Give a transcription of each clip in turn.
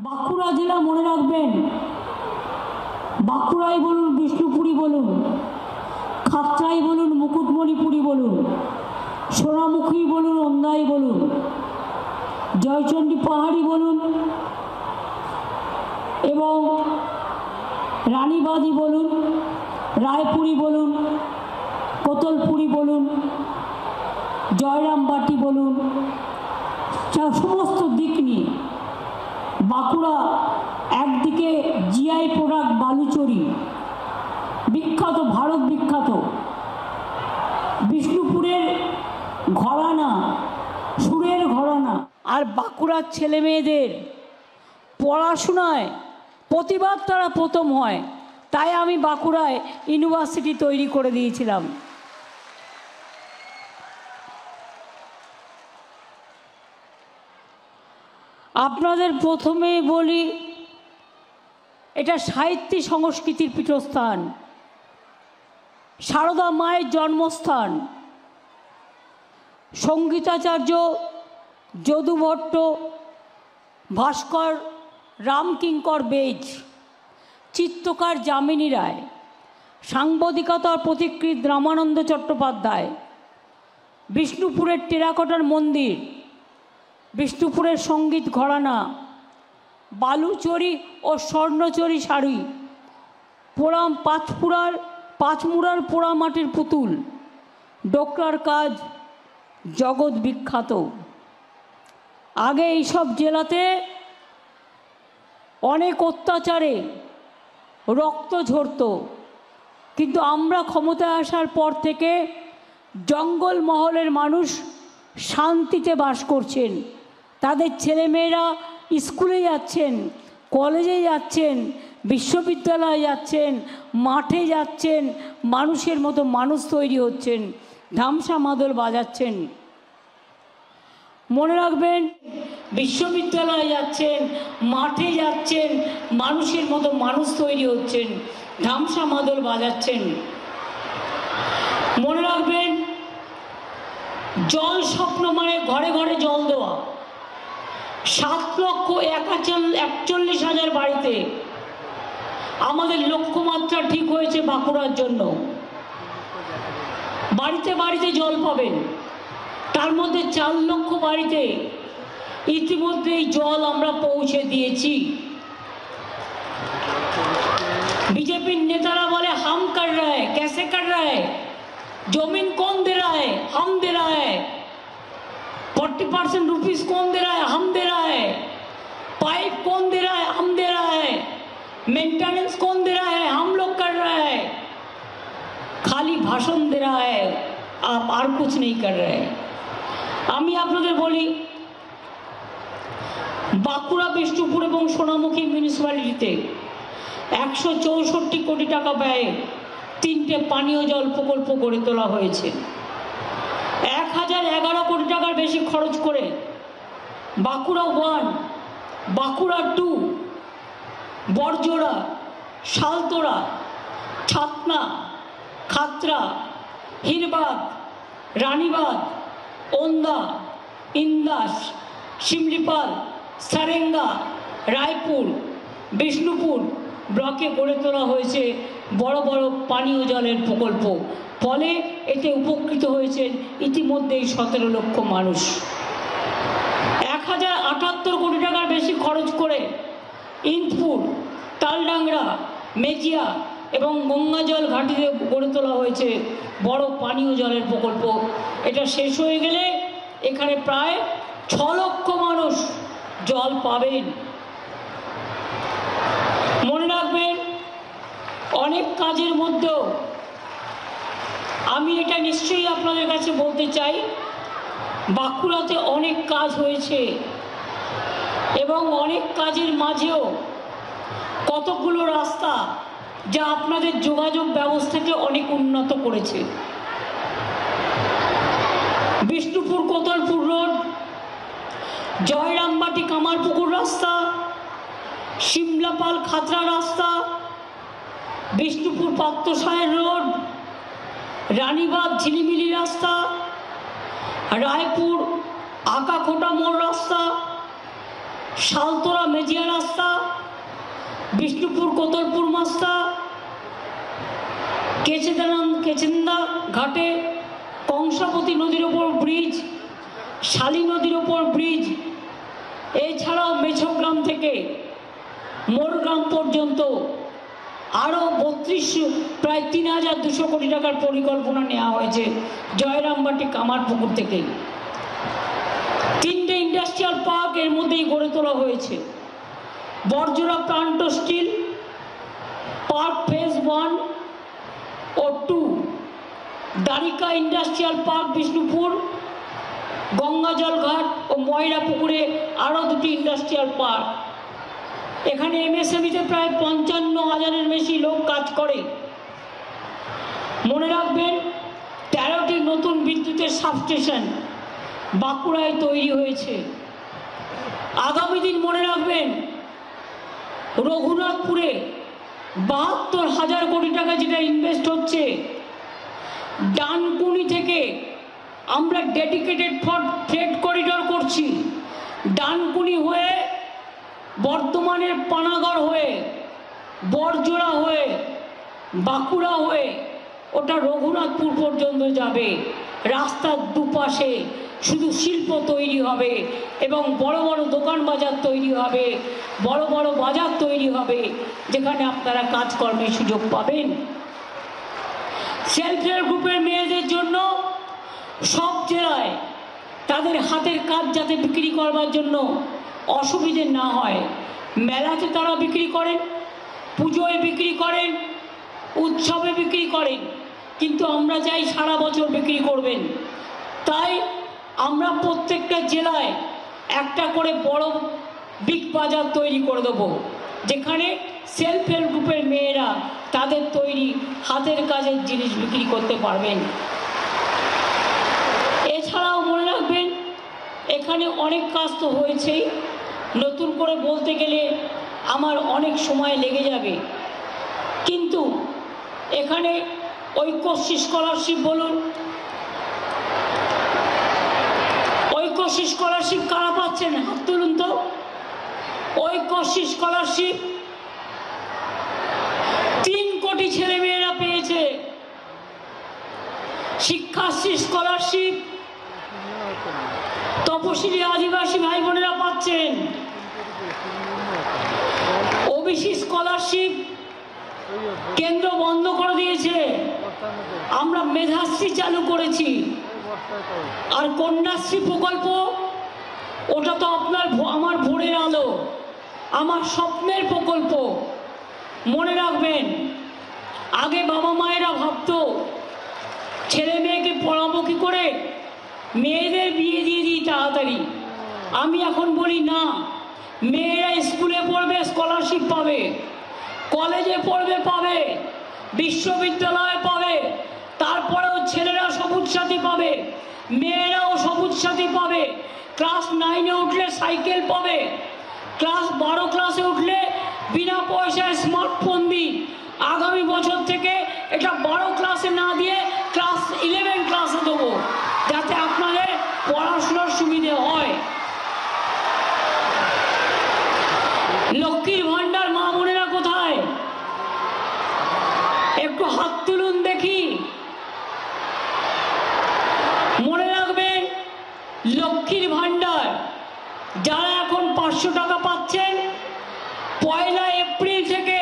বাঁকুড়া জেলা মনে রাখবেন, বাঁকুড়াই বলুন, বিষ্ণুপুরি বলুন, খাতড়াই বলুন, মুকুটমণিপুরি বলুন, সোনামুখী বলুন, ওন্দাই বলুন, জয়চণ্ডী পাহাড়ি বলুন এবং রানীবাদী বলুন, রায়পুরি বলুন, কোতলপুরি বলুন, জয়রামবাটি বলুন, সমস্ত দিক নিয়ে বাঁকুড়া একদিকে জিআই প্রোডাক্ট বালুচরি বিখ্যাত, ভারত বিখ্যাত, বিষ্ণুপুরের ঘরানা, সুরের ঘরানা। আর বাঁকুড়ার ছেলে মেয়েদের পড়াশোনায় প্রতিবার তারা প্রথম হয়, তাই আমি বাঁকুড়ায় ইউনিভার্সিটি তৈরি করে দিয়েছিলাম। আপনাদের প্রথমে বলি, এটা সাহিত্য সংস্কৃতির পীঠস্থান, সারদা মায়ের জন্মস্থান। সঙ্গীতাচার্য যদু ভট্ট, ভাস্কর রামকিঙ্কর বেজ, চিত্রকার যামিনী রায়, সাংবাদিকতার পথিকৃৎ রামানন্দ চট্টোপাধ্যায়, বিষ্ণুপুরের টেরাকোটার মন্দির, বিষ্ণুপুরের সঙ্গীত ঘরানা, বালুচরি ও স্বর্ণচরি শাড়ি, পাঁচমুড়ার পোড়ামাটির পুতুল, ডোকরার কাজ জগৎ বিখ্যাত। আগে এইসব জেলাতে অনেক অত্যাচারে রক্ত ঝরত, কিন্তু আমরা ক্ষমতায় আসার পর থেকে জঙ্গল মহলের মানুষ শান্তিতে বাস করছেন। তাদের ছেলেমেয়েরা স্কুলে যাচ্ছেন, কলেজে যাচ্ছেন, বিশ্ববিদ্যালয়ে যাচ্ছেন, মাঠে যাচ্ছেন, মানুষের মতো মানুষ তৈরি হচ্ছেন, ধামসা মাদল বাজাচ্ছেন। মনে রাখবেন, বিশ্ববিদ্যালয়ে যাচ্ছেন, মাঠে যাচ্ছেন, মানুষের মতো মানুষ তৈরি হচ্ছেন, ধামসা মাদল বাজাচ্ছেন। মনে রাখবেন, জল স্বপ্ন মানে ঘরে ঘরে জল দেওয়া। 7,41,000 বাড়িতে আমাদের লক্ষ্যমাত্রা ঠিক হয়েছে বাঁকুড়ার জন্য। বাড়িতে বাড়িতে জল পাবেন, তার মধ্যে 4 লক্ষ বাড়িতে ইতিমধ্যে এই জল আমরা পৌঁছে দিয়েছি। বিজেপির নেতারা বলে হাম কর রা হ্যায়, कैसे कर रहा है, जमीन कौन दे रहा है, हम दे रहा है, 40% रुपीज कौन दे रहा है, हम दे रहा है, पाइप कौन दे रहा है, हम दे रहा है, मेंटेनेंस कौन दे रहा है, हम लोग कर रहा है। खाली भाषण दे रहा है, आप और कुछ नहीं कर रहे हैं। আমি আপনাদের বলি, বাঁকুড়া, বিষ্ণুপুর এবং সোনামুখী মিউনিসিপ্যালিটিতে 164 কোটি টাকা ব্যয়ে 3টে পানীয় জল প্রকল্প গড়ে তোলা হয়েছে। 1011 কোটি টাকার বেশি খরচ করে বাঁকুড়া 1, বাঁকুড়া 2, বরজোড়া, শালতোড়া, ছাতনা, খাতড়া, হিরবাদ, রানীবাদ, ওন্দা, ইন্দাস, শিমলিপাল, সারেঙ্গা, রায়পুর, বিষ্ণুপুর ব্লকে গড়ে তোলা হয়েছে বড় বড় পানীয় জলের প্রকল্প। ফলে এতে উপকৃত হয়েছেন ইতিমধ্যেই 17 লক্ষ মানুষ। 1078 কোটি টাকার বেশি খরচ করে ইন্দপুর, তালডাংরা, মেজিয়া এবং গঙ্গাজল ঘাটিতে গড়ে তোলা হয়েছে বড় পানীয় জলের প্রকল্প। এটা শেষ হয়ে গেলে এখানে প্রায় 6 লক্ষ মানুষ জল পাবেন। মনে রাখবেন, অনেক কাজের মধ্যেও আমি এটা নিশ্চয়ই আপনাদের কাছে বলতে চাই, বাঁকুড়াতে অনেক কাজ হয়েছে এবং অনেক কাজের মাঝেও কতগুলো রাস্তা যা আপনাদের যোগাযোগ ব্যবস্থাকে অনেক উন্নত করেছে। বিষ্ণুপুর কোতলপুর রোড, জয়রামবাটি কামারপুকুর রাস্তা, শিমলাপাল খাতড়া রাস্তা, বিষ্ণুপুর পাত্রসাহের রোড, রানীবাদ ঝিলিমিলি রাস্তা, রায়পুর আকাখোটা মোড় রাস্তা, শালতোরা মেজিয়া রাস্তা, বিষ্ণুপুর কোতলপুর মাস্তা, কেচেন্দা ঘাটে কংসাবতী নদীর ওপর ব্রিজ, শালী নদীর ওপর ব্রিজ, এছাড়াও মেছগ্রাম থেকে মোরগ্রাম পর্যন্ত আরও প্রায় ৩,২০০ কোটি টাকার পরিকল্পনা নেওয়া হয়েছে জয়রামবাটি কামারপুকুর থেকে। 3টে ইন্ডাস্ট্রিয়াল পার্ক এর মধ্যেই গড়ে তোলা হয়েছে। বর্জরা প্লান্ট স্টিল পার্ক ফেজ 1 ও 2, দ্বারিকা ইন্ডাস্ট্রিয়াল পার্ক বিষ্ণুপুর, গঙ্গাজল ঘাট ও ময়রা পুকুরে আরও 2টি ইন্ডাস্ট্রিয়াল পার্ক। এখানে এমএসএমইতে প্রায় 55,000-এর বেশি লোক কাজ করে। মনে রাখবেন 13টি নতুন বিদ্যুতের সাবস্টেশন বাঁকুড়ায় তৈরি হয়েছে। আগামী দিন মনে রাখবেন রঘুনাথপুরে 72,000 কোটি টাকা যেটা ইনভেস্ট হচ্ছে, ডানকুনি থেকে আমরা ডেডিকেটেড ফ্রেট করিডর করছি। ডানকুনি হয়ে বর্ধমানের পানাগড় হয়ে বরজোড়া হয়ে বাঁকুড়া হয়ে ওটা রঘুনাথপুর পর্যন্ত যাবে। রাস্তার দুপাশে শুধু শিল্প তৈরি হবে এবং বড় বড় দোকান বাজার তৈরি হবে, বড় বড় বাজার তৈরি হবে যেখানে আপনারা কাজকর্মের সুযোগ পাবেন। সেলফ হেল্প গ্রুপের মেয়েদের জন্য সব জেলায় তাদের হাতের কাজ যাতে বিক্রি করবার জন্য অসুবিধে না হয়, মেলাতে তারা বিক্রি করেন, পুজোয় বিক্রি করেন, উৎসবে বিক্রি করেন, কিন্তু আমরা চাই সারা বছর বিক্রি করবেন। তাই আমরা প্রত্যেকটা জেলায় একটা করে বড় বিগ বাজার তৈরি করে দেবো যেখানে সেলফ হেল্প গ্রুপের মেয়েরা তাদের তৈরি হাতের কাজের জিনিস বিক্রি করতে পারবেন। এছাড়াও মনে রাখবেন এখানে অনেক কাজ তো হয়েছেই, নতুন করে বলতে গেলে আমার অনেক সময় লেগে যাবে, কিন্তু এখানে ঐক্যশ্রী স্কলারশিপ বলুন, ঐক্যশ্রী স্কলারশিপ কারা পাচ্ছেন হাত তুলুন তো। ঐক্যশ্রী স্কলারশিপ 3 কোটি ছেলে মেয়েরা পেয়েছে। শিক্ষাশ্রী স্কলারশিপ তপশিলি আদিবাসী ভাই বোনেরা পাচ্ছেন। ওবিসি স্কলারশিপ কেন্দ্র বন্ধ করে দিয়েছে, আমরা মেধাশ্রী চালু করেছি। আর কন্যাশ্রী প্রকল্প ওটা তো আমার ভোরের আলো, আমার স্বপ্নের প্রকল্প। মনে রাখবেন আগে বাবা মায়েরা ভাবতো ছেলে মেয়েকে পড়াবো কি করে, মেয়েদের বিয়ে দিয়ে দিই তাড়াতাড়ি। আমি এখন বলি না, মেয়েরা স্কুলে পড়বে স্কলারশিপ পাবে, কলেজে পড়বে পাবে, বিশ্ববিদ্যালয়ে পাবে, তারপরেও ছেলেরা সবুজ সাথী পাবে, মেয়েরাও সবুজ সাথী পাবে। ক্লাস 9-এ উঠলে সাইকেল পাবে, ক্লাস 12 ক্লাসে উঠলে বিনা পয়সায় স্মার্টফোন দিই। আগামী বছর থেকে এটা 12 ক্লাসে না দিয়ে ক্লাস 11 ক্লাসে দেবো যাতে আপনাদের পড়াশোনার সুবিধে হয়। লক্ষ্মীর ভান্ডার মা বোনেরা কোথায়, একটু হাত তুলুন দেখি। মনে রাখবেন লক্ষ্মীর ভান্ডার যারা এখন 500 টাকা পাচ্ছেন, 1 এপ্রিল থেকে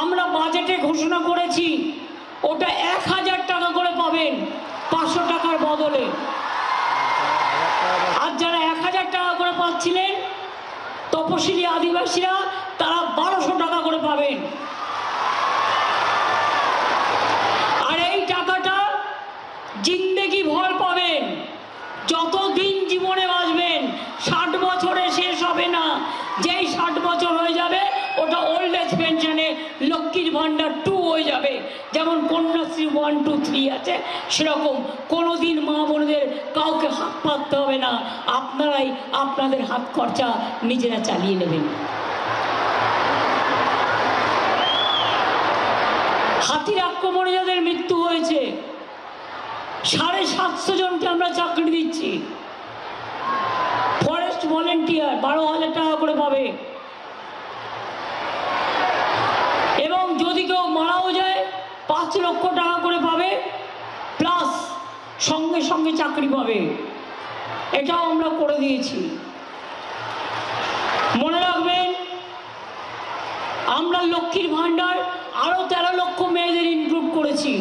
আমরা বাজেটে ঘোষণা করেছি ওটা 1000 টাকা করে পাবেন 500 টাকার বদলে। আর যারা 1000 টাকা করে পাচ্ছিলেন তপশিলি আদিবাসীরা, তারা 1200 টাকা করে পাবেন। আর এই টাকাটা জিন্দেগি ভর পাবেন, যতদিন জীবনে বাঁচবেন। 60 বছরে শেষ হবে না, যেই 60 বছর হয়ে যাবে ওটা ওল্ড এজ পেনশনে লক্ষ্মীর ভান্ডার 2 হয়ে যাবে। যেমন কন্যাশ্রী 1, 2, 3 আছে, সেরকম কোনোদিন মা বোনদের কাউকে হাত পাততে হবে না, আপনারাই আপনাদের হাত খরচা নিজেরা চালিয়ে নেবেন। হাতির আক্রমণে যাদের মৃত্যু হয়েছে 750 জনকে আমরা চাকরি দিচ্ছি। ফরেস্ট ভলেন্টিয়ার 12,000 টাকা করে পাবে। লক্ষ টাকা করে পাবে, প্লাস সঙ্গে সঙ্গে চাকরি পাবে। এটাও আমরা করে দিয়েছি। মনে রাখবেন, আমরা লক্ষ্মীর ভাণ্ডার আরো 13 লক্ষ মেয়েদের ইনক্লুড করেছি।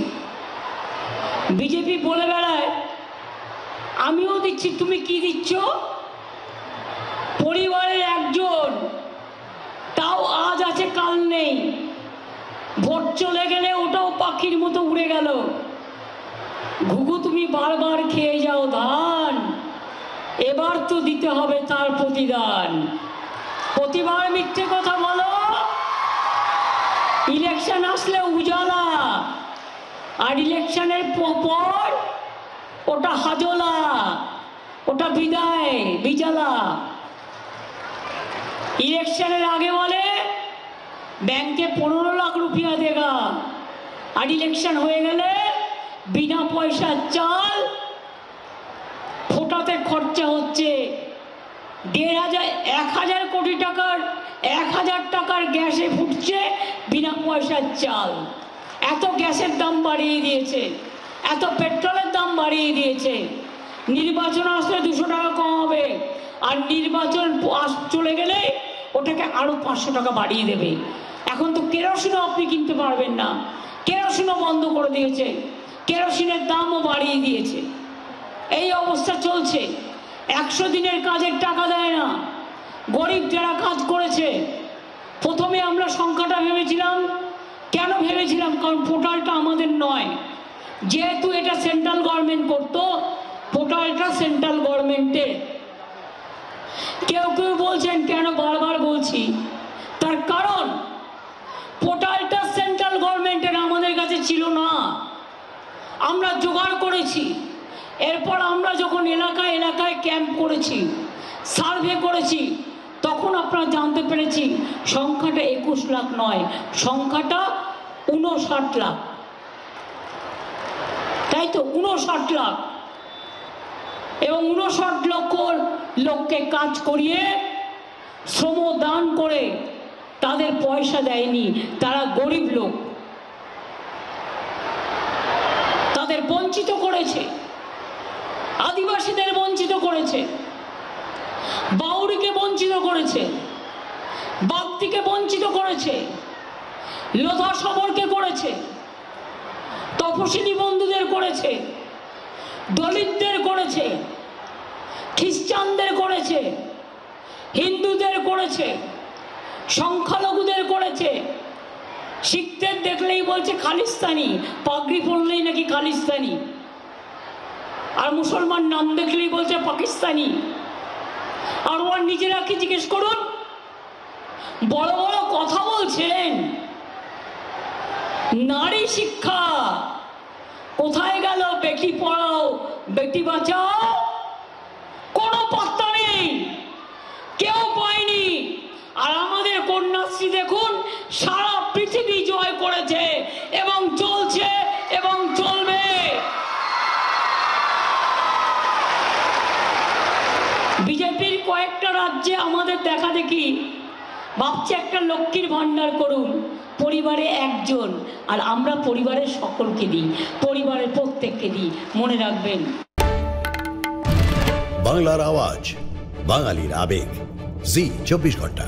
বিজেপি বলে বেড়ায় আমিও দিচ্ছি, তুমি কি দিচ্ছ? পরিবারের একজন, তাও আজ আছে কাল নেই, ভোট চলে গেলে ওটাও পাখির মতো উড়ে গেল। ঘুঘু তুমি বারবার খেয়ে যাও ধান, এবার তো দিতে হবে তার প্রতিদান। প্রতিবার মিথ্যে কথা বলো, ইলেকশন আসলে উজালা, আর ইলেকশনের পর ওটা হাজলা, ওটা বিদায় বিজালা। ইলেকশনের আগে বলে ব্যাংকে 15 লাখ রুপিয়া দেগা, আর ইলেকশন হয়ে গেলে বিনা পয়সার চাল, ফোটাতে খরচা হচ্ছে 1,000 কোটি টাকার, 1,000 টাকার গ্যাসে ফুটছে বিনা পয়সার চাল। এত গ্যাসের দাম বাড়িয়ে দিয়েছে, এত পেট্রোলের দাম বাড়িয়ে দিয়েছে। নির্বাচন আসলে 200 টাকা কম হবে, আর নির্বাচন চলে গেলে ওটাকে আরো 500 টাকা বাড়িয়ে দেবে। এখন তো কেরোসিনও আপনি কিনতে পারবেন না, কেরোসিনও বন্ধ করে দিয়েছে, কেরোসিনের দামও বাড়িয়ে দিয়েছে। এই অবস্থা চলছে। 100 দিনের কাজের টাকা দেয় না গরিব যারা কাজ করেছে। প্রথমে আমরা সংখ্যাটা ভেবেছিলাম, কেন ভেবেছিলাম? কারণ পোর্টালটা আমাদের নয়, যেহেতু এটা সেন্ট্রাল গভর্নমেন্ট করতো, পোর্টালটা সেন্ট্রাল গভর্নমেন্টের। কেউ কেউ বলছেন কেন বারবার বলছি, তার কারণ পোর্টালটা সেন্ট্রাল গভর্নমেন্টের, আমাদের কাছে ছিল না, আমরা জোগাড় করেছি। এরপর আমরা যখন এলাকায় এলাকায় ক্যাম্প করেছি, সার্ভে করেছি, তখন আপনারা জানতে পেরেছি সংখ্যাটা 21 লাখ নয়, সংখ্যাটা 59 লাখ। তাই তো 59 লাখ, এবং 59 লক্ষ লোককে কাজ করিয়ে শ্রম দান করে তাদের পয়সা দেয়নি, তারা গরিব লোক, তাদের বঞ্চিত করেছে, আদিবাসীদের বঞ্চিত করেছে, বাউরিকে বঞ্চিত করেছে, বাগদিকে বঞ্চিত করেছে, লোধা সবরকে করেছে, তপশিলি বন্ধুদের করেছে, দলিতদের করেছে, খ্রিস্টানদের করেছে, হিন্দুদের করেছে, সংখ্যালঘুদের করেছে। শিখদের দেখলেই বলছে খালিস্তানি, পাগড়ি পরলেই নাকি খালিস্তানি, আর মুসলমান নাম দেখলেই বলছে পাকিস্তানি। আর ওর নিজেরা কি জিজ্ঞেস করুন, বড় বড় কথা বলছেন, নারী শিক্ষা কোথায় গেল? বেটি পড়াও বেটি বাঁচাও, কোনো পাত্তা নেই, কেউ পায়নি। আর আমাদের কন্যাশ্রী দেখুন, সারা পৃথিবী জয় করেছে এবং চলছে এবং চলবে। বিজেপির কয়েকটা রাজ্যে আমাদের দেখা দেখি ভাবছে একটা লক্ষ্মীর ভাণ্ডার করুন, পরিবারে একজন, আর আমরা পরিবারের সকলকে দিই, পরিবারের প্রত্যেককে দিই। মনে রাখবেন, বাংলার আওয়াজ, বাঙালির আবেগ, জি 24 ঘন্টা।